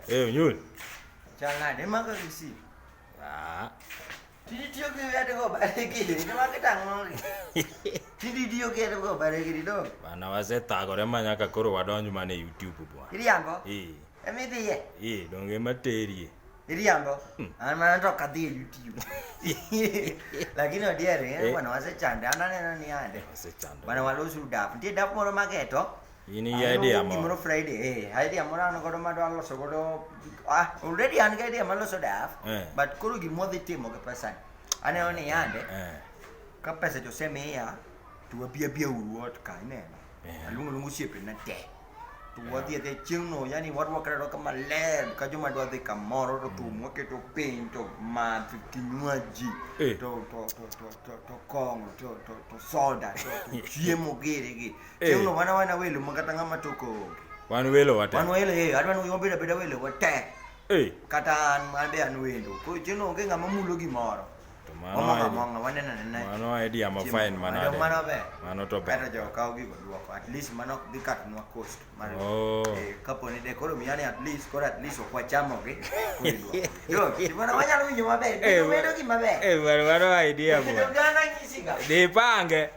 Eh, nyul. Jangan, emang ke isi. Ah. Video ke ada kok balik gini, emang kita ngomong. Video ke ada kok balik gini dong. Bana waseta gore manya ka koro wadonjo mane YouTube bwana. Iri yango? Eh. Emiti ye? Donge materi. Iri yango? Ana ndo kadi YouTube. Lakini odiere, bwana wasechanda ana ni ande. Wasechanda. Bwana walosu dap. Ndi dap moro maketo. Ini ya idea mo. Moro Friday. Idea moro ano kodo mado allo so kodo already an idea malo so daf. But kuru gi modi timo ke pesan. Ane oni ande. Ka pesa jo seme ya. Tu bia uruot ka ne. Lungu siempre na te. Tu dia te chingno yani war kra ka maler ka jo mado de kamoro to tu mo ke to pinto ma tinywaji. To kong to soda to chiemo gere gi. Chingno wana welo makatanga matoko. Wan welo wate. Wan welo adwan yo beda welo wate. Kata mabe anu welo. Ko chingno ke ngama mulo gimoro. Mano idea ma fine mana. Mano to be. Pero jo kau gi dua at least mano dikat no cost. Kapo ni dekoro miane at least kwa chamo ke. Yo, gimana wanya lu nyuma be? Bedo gimana be? Baru idea bo. Gana ngisi ga. Dipange.